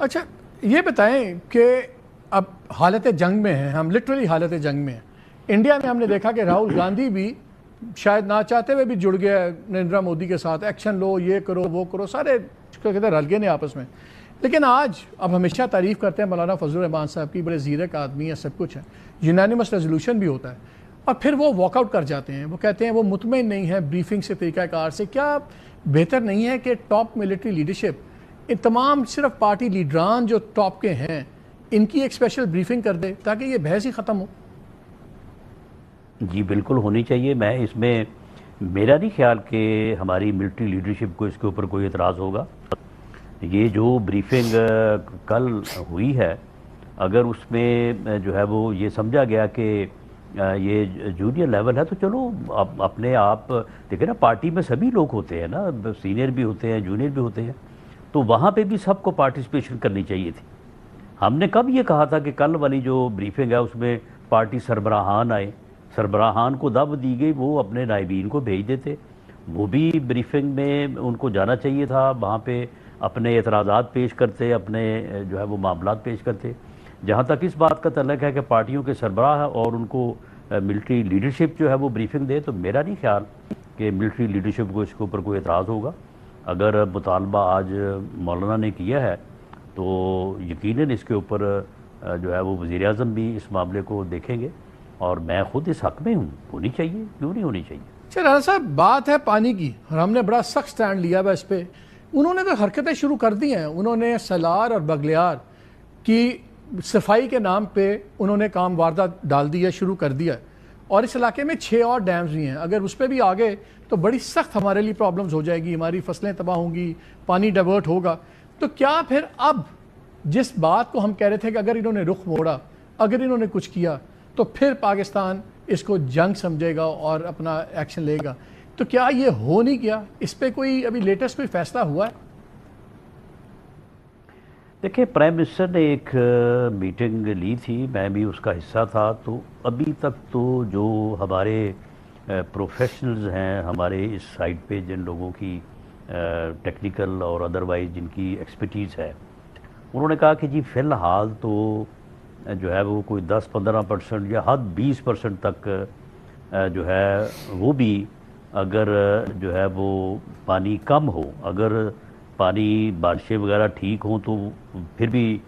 اچھا یہ بتائیں کہ اب حالت جنگ میں ہیں ہم، لٹرلی حالت جنگ میں ہیں. انڈیا میں ہم نے دیکھا کہ راہل گاندھی بھی شاید نہ چاہتے ہوئے بھی جڑ گیا نریندر مودی کے ساتھ، ایکشن لو، یہ کرو وہ کرو، سارے کہتے ہیں رل گئے ہیں آپس میں. لیکن آج اب ہمیشہ تعریف کرتے ہیں مولانا فضل الرحمان صاحب کی، بڑے زیرک آدمی ہیں، سب کچھ ہے، یونانیمس ریزولوشن بھی ہوتا ہے، اور پھر وہ واک آؤٹ کر جاتے ہیں. وہ کہتے ہیں وہ مطمئن نہیں ہے بریفنگ سے، طریقہ کار سے. کیا بہتر نہیں ہے کہ ٹاپ ملٹری لیڈرشپ ان تمام صرف پارٹی لیڈران جو ٹاپ کے ہیں ان کی ایک اسپیشل بریفنگ کر دے تاکہ یہ بحث ہی ختم ہو؟ جی بالکل ہونی چاہیے. میں اس میں میرا نہیں خیال کہ ہماری ملٹری لیڈرشپ کو اس کے اوپر کوئی اعتراض ہوگا. یہ جو بریفنگ کل ہوئی ہے، اگر اس میں جو ہے وہ یہ سمجھا گیا کہ یہ جونیئر لیول ہے تو چلو اپنے آپ دیکھیں نا، پارٹی میں سبھی لوگ ہوتے ہیں نا، سینئر بھی ہوتے ہیں، جونیئر بھی ہوتے ہیں، تو وہاں پہ بھی سب کو پارٹیسپیشن کرنی چاہیے تھی. ہم نے کب یہ کہا تھا کہ کل والی جو بریفنگ ہے اس میں پارٹی سربراہان آئے، سربراہان کو دعوت دی گئی، وہ اپنے نائبین کو بھیج دیتے، وہ بھی بریفنگ میں ان کو جانا چاہیے تھا، وہاں پہ اپنے اعتراضات پیش کرتے، اپنے جو ہے وہ معاملات پیش کرتے. جہاں تک اس بات کا تعلق ہے کہ پارٹیوں کے سربراہ اور ان کو ملٹری لیڈرشپ جو ہے وہ بریفنگ دے، تو میرا نہیں خیال کہ ملٹری لیڈرشپ کو اس کے اوپر کوئی اعتراض ہوگا. اگر مطالبہ آج مولانا نے کیا ہے تو یقیناً اس کے اوپر جو ہے وہ وزیر اعظم بھی اس معاملے کو دیکھیں گے، اور میں خود اس حق میں ہوں. ہونی چاہیے، کیوں نہیں ہونی چاہیے. اچھا رانا صاحب، بات ہے پانی کی اور ہم نے بڑا سخت سٹینڈ لیا ہوا اس پہ. انہوں نے تو حرکتیں شروع کر دی ہیں، انہوں نے سلار اور بغلیار کی صفائی کے نام پہ انہوں نے کام واردات ڈال دیا، شروع کر دیا ہے، اور اس علاقے میں 6 اور ڈیمز بھی ہیں. اگر اس پہ بھی آگے تو بڑی سخت ہمارے لیے پرابلمز ہو جائے گی، ہماری فصلیں تباہ ہوں گی، پانی ڈائیورٹ ہوگا. تو کیا پھر اب جس بات کو ہم کہہ رہے تھے کہ اگر انہوں نے رخ موڑا، اگر انہوں نے کچھ کیا تو پھر پاکستان اس کو جنگ سمجھے گا اور اپنا ایکشن لے گا، تو کیا یہ ہو نہیں گیا؟ اس پہ کوئی ابھی لیٹسٹ کوئی فیصلہ ہوا ہے؟ دیکھیں، پرائم منسٹر نے ایک میٹنگ لی تھی، میں بھی اس کا حصہ تھا. تو ابھی تک تو جو ہمارے پروفیشنلز ہیں ہمارے اس سائٹ پہ، جن لوگوں کی ٹیکنیکل اور ادروائز جن کی ایکسپرٹیز ہے، انہوں نے کہا کہ جی فی الحال تو جو ہے وہ کوئی 10-15% یا حد 20% تک جو ہے وہ بھی اگر جو ہے وہ پانی کم ہو، اگر پانی بارشیں وغیرہ ٹھیک ہوں تو پھر بھی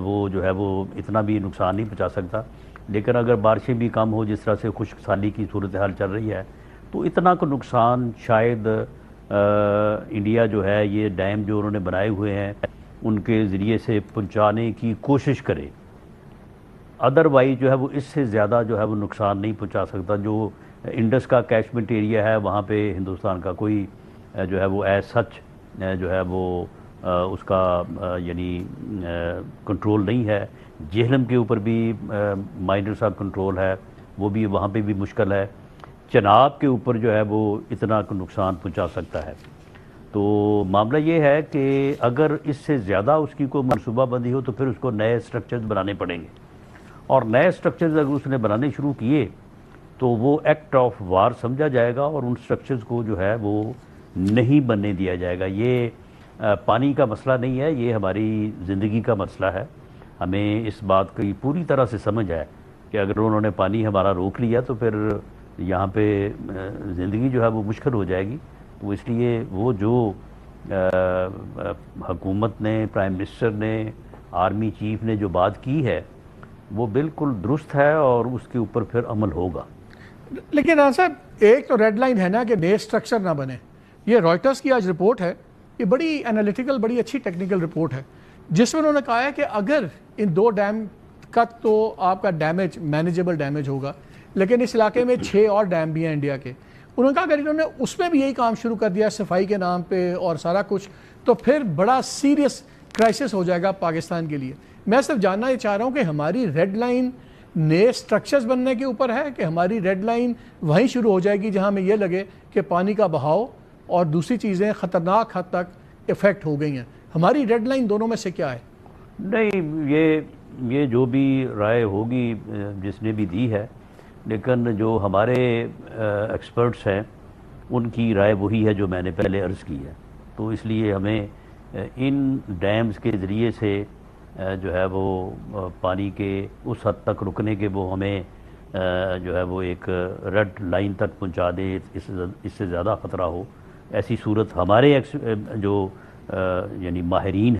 وہ جو ہے وہ اتنا بھی نقصان نہیں پہنچا سکتا. لیکن اگر بارشیں بھی کم ہو، جس طرح سے خشک سالی کی صورتحال چل رہی ہے، تو اتنا کو نقصان شاید انڈیا جو ہے یہ ڈیم جو انہوں نے بنائے ہوئے ہیں ان کے ذریعے سے پہنچانے کی کوشش کرے. ادروائز جو ہے وہ اس سے زیادہ جو ہے وہ نقصان نہیں پہنچا سکتا. جو انڈس کا کیچمنٹ ایریا ہے وہاں پہ ہندوستان کا کوئی جو ہے وہ ایز سچ جو ہے وہ اس کا یعنی کنٹرول نہیں ہے. جہلم کے اوپر بھی مائنر سا کنٹرول ہے، وہ بھی وہاں پہ بھی مشکل ہے. چناب کے اوپر جو ہے وہ اتنا نقصان پہنچا سکتا ہے. تو معاملہ یہ ہے کہ اگر اس سے زیادہ اس کی کوئی منصوبہ بندی ہو تو پھر اس کو نئے سٹرکچرز بنانے پڑیں گے، اور نئے سٹرکچرز اگر اس نے بنانے شروع کیے تو وہ ایکٹ آف وار سمجھا جائے گا، اور ان سٹرکچرز کو جو ہے وہ نہیں بننے دیا جائے گا. یہ پانی کا مسئلہ نہیں ہے، یہ ہماری زندگی کا مسئلہ ہے. ہمیں اس بات کی پوری طرح سے سمجھ ہے کہ اگر انہوں نے پانی ہمارا روک لیا تو پھر یہاں پہ زندگی جو ہے وہ مشکل ہو جائے گی. تو اس لیے وہ جو حکومت نے، پرائم منسٹر نے، آرمی چیف نے جو بات کی ہے وہ بالکل درست ہے، اور اس کے اوپر پھر عمل ہوگا. لیکن رانا صاحب، ایک تو ریڈ لائن ہے نا کہ نئے سٹرکچر نہ بنے. یہ رائٹرز کی آج رپورٹ ہے، یہ بڑی انالیٹیکل، بڑی اچھی ٹیکنیکل رپورٹ ہے، جس میں انہوں نے کہا ہے کہ اگر ان 2 ڈیم کا تو آپ کا ڈیمیج مینیجبل ڈیمیج ہوگا، لیکن اس علاقے میں 6 اور ڈیم بھی ہیں انڈیا کے. انہوں نے کہا اگر انہوں نے اس میں بھی یہی کام شروع کر دیا صفائی کے نام پہ اور سارا کچھ، تو پھر بڑا سیریس کرائسس ہو جائے گا پاکستان کے لیے. میں صرف جاننا یہ چاہ رہا ہوں کہ ہماری ریڈ لائن نئے سٹرکچرز بننے کے اوپر ہے کہ ہماری ریڈ لائن وہیں شروع ہو جائے گی جہاں ہمیں یہ لگے کہ پانی کا بہاؤ اور دوسری چیزیں خطرناک حد تک افیکٹ ہو گئی ہیں. ہماری ریڈ لائن دونوں میں سے کیا ہے؟ نہیں، یہ جو بھی رائے ہوگی جس نے بھی دی ہے، لیکن جو ہمارے ایکسپرٹس ہیں ان کی رائے وہی ہے جو میں نے پہلے عرض کی ہے. تو اس لیے ہمیں ان ڈیمز کے ذریعے سے جو ہے وہ پانی کے اس حد تک رکنے کے وہ ہمیں جو ہے وہ ایک ریڈ لائن تک پہنچا دے، اس سے زیادہ خطرہ ہو، ایسی صورت ہمارے جو یعنی ماہرین